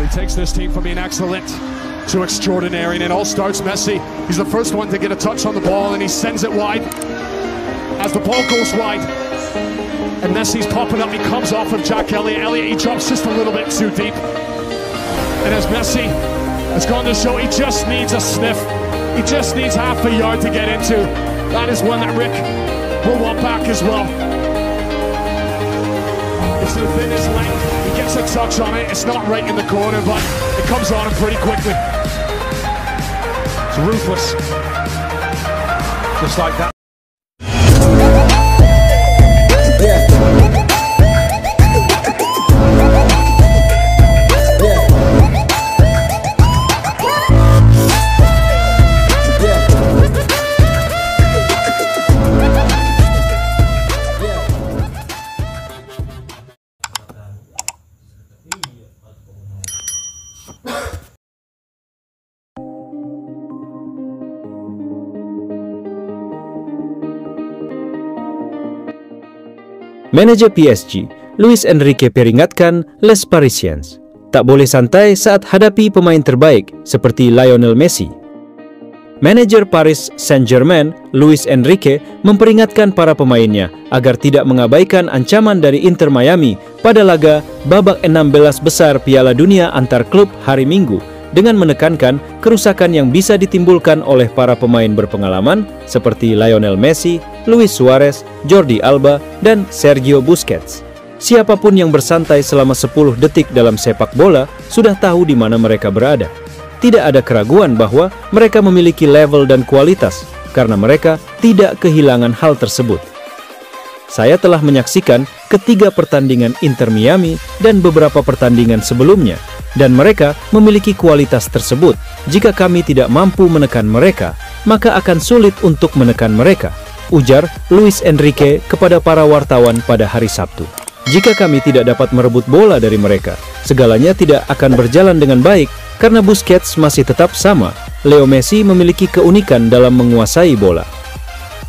He takes this team from being excellent to extraordinary, and it all starts Messi. He's the first one to get a touch on the ball, and he sends it wide. As the ball goes wide, and Messi's popping up, he comes off of Jack Elliott. Elliott, he drops just a little bit too deep. And as Messi has gone to show, he just needs a sniff. He just needs half a yard to get into. That is one that Rick will want back as well. It's within his length. He gets a touch on it. It's not right in the corner, but it comes on him pretty quickly. It's ruthless. Just like that. Manajer PSG, Luis Enrique peringatkan Les Parisiens, tak boleh santai saat hadapi pemain terbaik seperti Lionel Messi. Manajer Paris Saint-Germain, Luis Enrique, memperingatkan para pemainnya agar tidak mengabaikan ancaman dari Inter Miami pada laga babak 16 besar Piala Dunia antar klub hari Minggu, dengan menekankan kerusakan yang bisa ditimbulkan oleh para pemain berpengalaman seperti Lionel Messi, Luis Suarez, Jordi Alba, dan Sergio Busquets. Siapapun yang bersantai selama 10 detik dalam sepak bola sudah tahu di mana mereka berada. Tidak ada keraguan bahwa mereka memiliki level dan kualitas karena mereka tidak kehilangan hal tersebut. Saya telah menyaksikan ketiga pertandingan Inter Miami dan beberapa pertandingan sebelumnya, dan mereka memiliki kualitas tersebut. Jika kami tidak mampu menekan mereka, maka akan sulit untuk menekan mereka, ujar Luis Enrique kepada para wartawan pada hari Sabtu. Jika kami tidak dapat merebut bola dari mereka, segalanya tidak akan berjalan dengan baik karena Busquets masih tetap sama. Leo Messi memiliki keunikan dalam menguasai bola.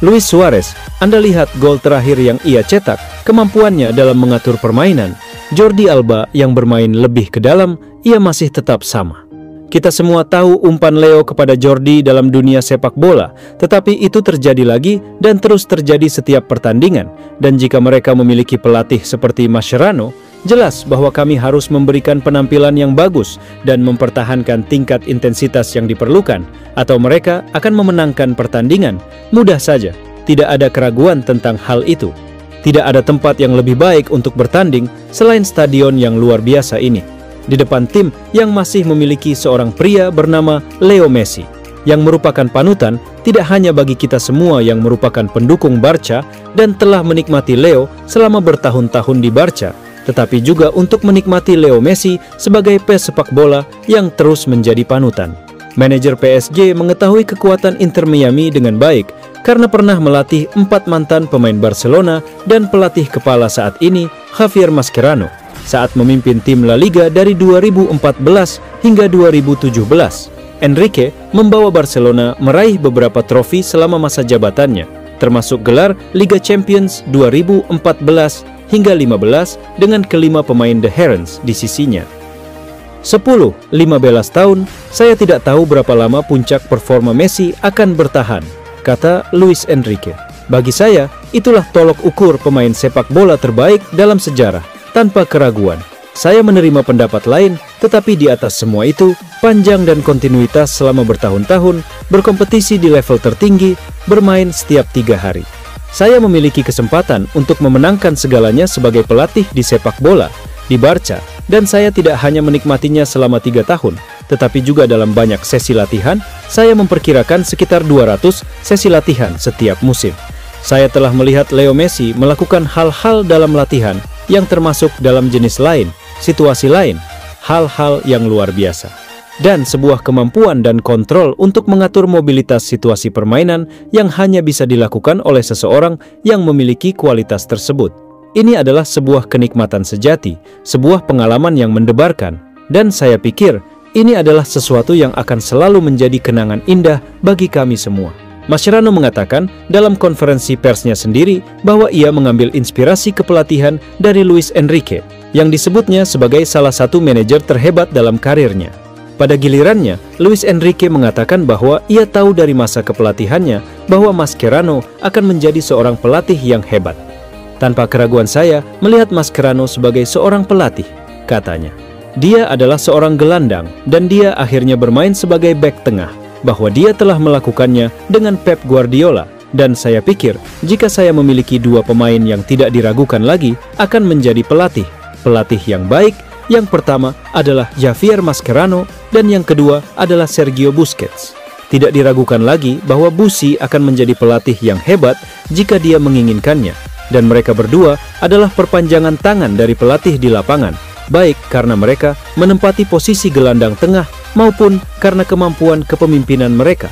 Luis Suarez, Anda lihat gol terakhir yang ia cetak, kemampuannya dalam mengatur permainan. Jordi Alba yang bermain lebih ke dalam, ia masih tetap sama. Kita semua tahu umpan Leo kepada Jordi dalam dunia sepak bola, tetapi itu terjadi lagi dan terus terjadi setiap pertandingan. Dan jika mereka memiliki pelatih seperti Mascherano, jelas bahwa kami harus memberikan penampilan yang bagus dan mempertahankan tingkat intensitas yang diperlukan, atau mereka akan memenangkan pertandingan. Mudah saja, tidak ada keraguan tentang hal itu. Tidak ada tempat yang lebih baik untuk bertanding selain stadion yang luar biasa ini, di depan tim yang masih memiliki seorang pria bernama Leo Messi, yang merupakan panutan tidak hanya bagi kita semua yang merupakan pendukung Barca dan telah menikmati Leo selama bertahun-tahun di Barca, tetapi juga untuk menikmati Leo Messi sebagai pesepak bola yang terus menjadi panutan. Manajer PSG mengetahui kekuatan Inter Miami dengan baik karena pernah melatih 4 mantan pemain Barcelona dan pelatih kepala saat ini, Javier Mascherano, saat memimpin tim La Liga dari 2014 hingga 2017. Enrique membawa Barcelona meraih beberapa trofi selama masa jabatannya, termasuk gelar Liga Champions 2014 hingga 15 dengan kelima pemain The Herons di sisinya. 10-15 tahun, saya tidak tahu berapa lama puncak performa Messi akan bertahan, kata Luis Enrique. Bagi saya, itulah tolok ukur pemain sepak bola terbaik dalam sejarah, tanpa keraguan. Saya menerima pendapat lain, tetapi di atas semua itu, panjang dan kontinuitas selama bertahun-tahun, berkompetisi di level tertinggi, bermain setiap 3 hari. Saya memiliki kesempatan untuk memenangkan segalanya sebagai pelatih di sepak bola, di Barca, dan saya tidak hanya menikmatinya selama 3 tahun, tetapi juga dalam banyak sesi latihan. Saya memperkirakan sekitar 200 sesi latihan setiap musim. Saya telah melihat Leo Messi melakukan hal-hal dalam latihan yang termasuk dalam jenis lain, situasi lain, hal-hal yang luar biasa, dan sebuah kemampuan dan kontrol untuk mengatur mobilitas situasi permainan yang hanya bisa dilakukan oleh seseorang yang memiliki kualitas tersebut. Ini adalah sebuah kenikmatan sejati, sebuah pengalaman yang mendebarkan, dan saya pikir ini adalah sesuatu yang akan selalu menjadi kenangan indah bagi kami semua. Mascherano mengatakan dalam konferensi persnya sendiri bahwa ia mengambil inspirasi kepelatihan dari Luis Enrique. yang disebutnya sebagai salah satu manajer terhebat dalam karirnya. Pada gilirannya, Luis Enrique mengatakan bahwa ia tahu dari masa kepelatihannya bahwa Mascherano akan menjadi seorang pelatih yang hebat. Tanpa keraguan saya melihat Mascherano sebagai seorang pelatih, katanya. Dia adalah seorang gelandang dan dia akhirnya bermain sebagai bek tengah, bahwa dia telah melakukannya dengan Pep Guardiola. Dan saya pikir, jika saya memiliki dua pemain yang tidak diragukan lagi, akan menjadi pelatih. Pelatih yang baik, yang pertama adalah Javier Mascherano, dan yang kedua adalah Sergio Busquets. Tidak diragukan lagi bahwa Busi akan menjadi pelatih yang hebat jika dia menginginkannya. Dan mereka berdua adalah perpanjangan tangan dari pelatih di lapangan, baik karena mereka menempati posisi gelandang tengah maupun karena kemampuan kepemimpinan mereka.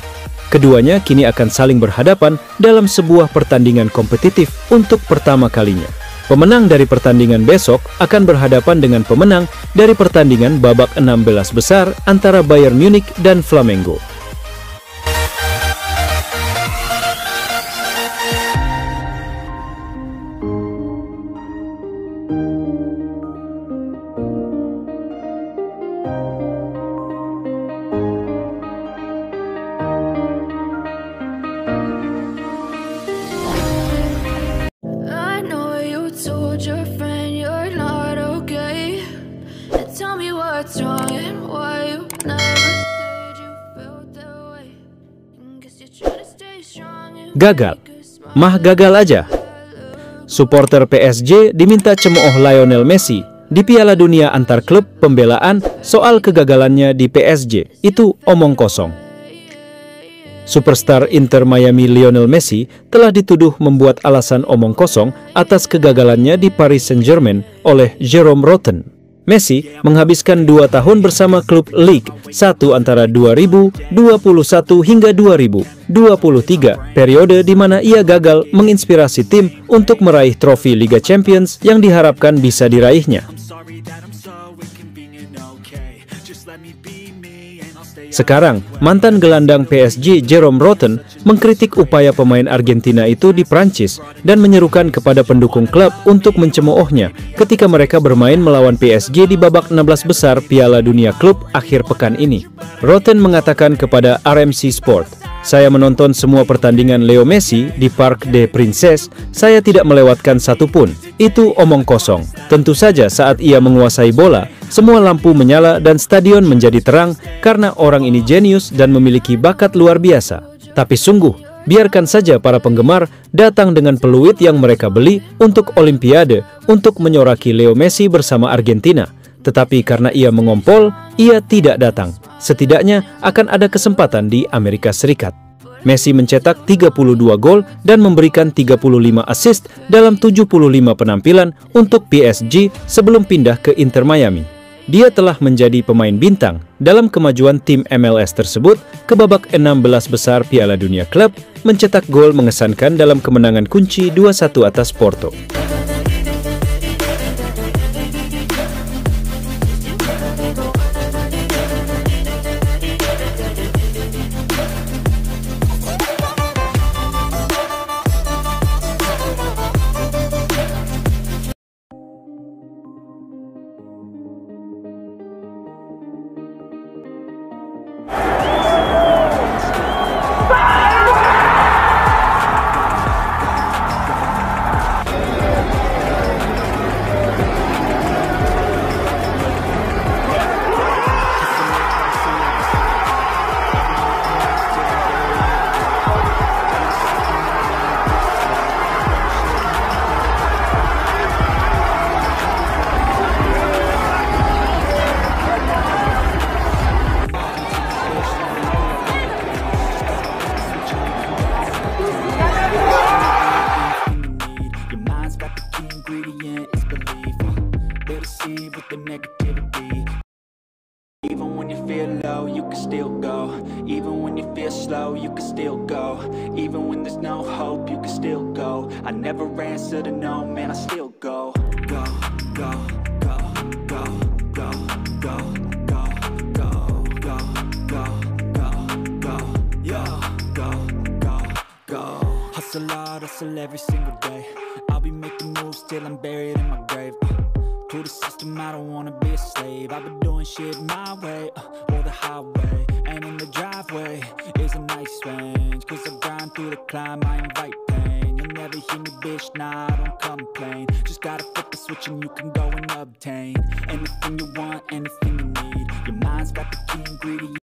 Keduanya kini akan saling berhadapan dalam sebuah pertandingan kompetitif untuk pertama kalinya. Pemenang dari pertandingan besok akan berhadapan dengan pemenang dari pertandingan babak 16 besar antara Bayern Munich dan Flamengo. Your friend you're not okay, and tell me what's wrong and why you never said you felt that way. Guess you're trying to stay strong and Gagal. Mah gagal aja. Supporter PSG diminta cemooh Lionel Messi di Piala Dunia antar klub pembelaan soal kegagalannya di PSG. Itu omong kosong. Superstar Inter Miami Lionel Messi telah dituduh membuat alasan omong kosong atas kegagalannya di Paris Saint-Germain oleh Jerome Rotten. Messi menghabiskan 2 tahun bersama klub Ligue 1 antara 2021 hingga 2023, periode di mana ia gagal menginspirasi tim untuk meraih trofi Liga Champions yang diharapkan bisa diraihnya. Sekarang, mantan gelandang PSG Jerome Rotten mengkritik upaya pemain Argentina itu di Prancis dan menyerukan kepada pendukung klub untuk mencemoohnya ketika mereka bermain melawan PSG di babak 16 besar Piala Dunia Klub akhir pekan ini. Rotten mengatakan kepada RMC Sport, "Saya menonton semua pertandingan Leo Messi di Parc des Princes, saya tidak melewatkan satu pun. Itu omong kosong. Tentu saja saat ia menguasai bola, semua lampu menyala dan stadion menjadi terang karena orang ini jenius dan memiliki bakat luar biasa. Tapi sungguh, biarkan saja para penggemar datang dengan peluit yang mereka beli untuk Olimpiade untuk menyoraki Leo Messi bersama Argentina. Tetapi karena ia mengompol, ia tidak datang. Setidaknya akan ada kesempatan di Amerika Serikat." Messi mencetak 32 gol dan memberikan 35 assist dalam 75 penampilan untuk PSG sebelum pindah ke Inter Miami. Dia telah menjadi pemain bintang dalam kemajuan tim MLS tersebut ke babak 16 besar Piala Dunia Klub, mencetak gol mengesankan dalam kemenangan kunci 2-1 atas Porto. Even when you feel low, you can still go. Even when you feel slow, you can still go. Even when there's no hope, you can still go. I never answer to no, man, I still go. Go, go, go, go, go, go, go, go, go, go, go, go, yo, go, go, go. Hustle hard, hustle every single day. I'll be making moves till I'm buried in my grave. To the system, I don't wanna be a slave. I've been doing shit my way, or the highway. And in the driveway is a nice range, cause I grind through the climb, I invite pain. You'll never hear me, bitch, nah, I don't complain. Just gotta flip the switch and you can go and obtain anything you want, anything you need. Your mind's got the key ingredient.